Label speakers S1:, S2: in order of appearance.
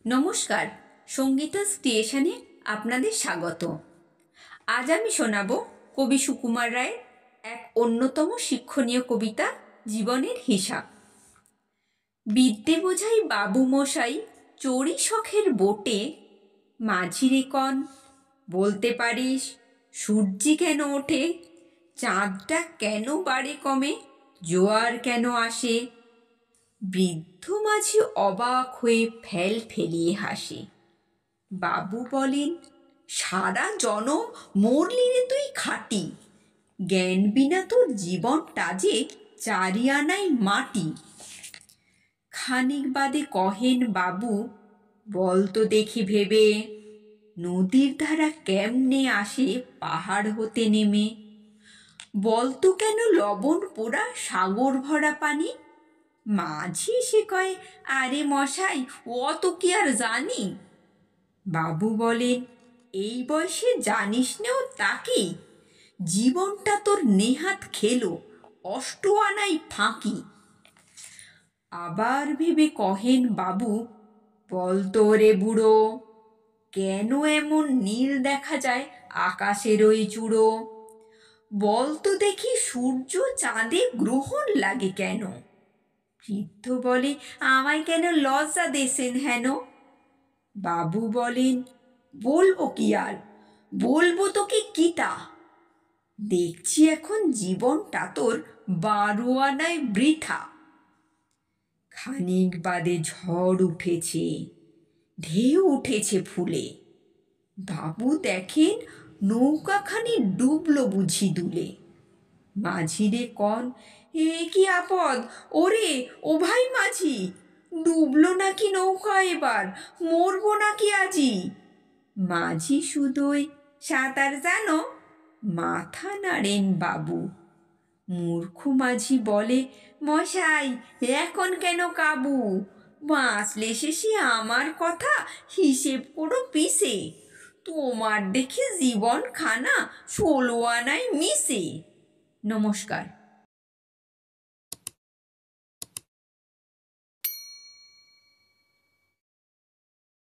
S1: নমস্কার, সঙ্গীতা স্টেশনে আপনাদের স্বাগত। আজ আমি শোনাব কবি সুকুমার রায়ের এক অন্যতম শিক্ষণীয় কবিতা জীবনের হিসাব। বিদ্যে বোঝাই বাবু মশাই চড়ি শখের বোটে, মাঝিরে কন বলতে পারিস সূর্যি কেন ওঠে, চাঁদটা কেন বাড়ে কমে, জোয়ার কেন আসে। বৃদ্ধ মাঝি অবাক হয়ে ফেল ফেলিয়ে হাসে। বাবু বলেন, সারা জনম মরলি রে তুই খাটি, জ্ঞান বিনা তোর জীবনটা যে চারি আনাই মাটি। খানিক বাদে কহেন বাবু, বলতো দেখি ভেবে, নদীর ধারা কেমনে আসে পাহাড় হতে নেমে। বলতো কেন লবণ পোড়া সাগর ভরা পানি। মাঝি সে কয়, আরে মশাই অত কি আর জানি। বাবু বলেন, এই বয়সে জানিস নেও তাকি, জীবনটা তোর নেহাত খেলো অষ্ট আনাই ফাঁকি। আবার ভেবে কহেন বাবু, বলতো রে বুড়ো, কেন এমন নীল দেখা যায় আকাশের ওই চূড়ো। বলতো দেখি সূর্য চাঁদে গ্রহণ লাগে কেন। বৃদ্ধ বলে, আমায় কেন লজ্জা দেশেন হেন। বাবু বলেন, বলবো কি আর, বলবো তোকে কিতা, দেখছি এখন জীবনটা তোর 12 আনায় বৃথা। খানিক বাদে ঝড় উঠেছে, ঢেউ উঠেছে ফুলে। বাবু দেখেন নৌকাখানি ডুবলো বুঝি দুলে। মাঝিরে কন, এ কি আপদ, ওরে ও ভাই মাঝি, ডুবলো নাকি নৌকা এবার, মরবো নাকি আজি। মাঝি শুধোয়, সাঁতার জানো, মাথা নাড়েন বাবু। মূর্খ মাঝি বলে, মশাই এখন কেন কাবু, বাঁচলে শেষে আমার কথা হিসেব করো পিসে, তোমার দেখে জীবন খানা 16 আনায় মিশে। নমস্কার।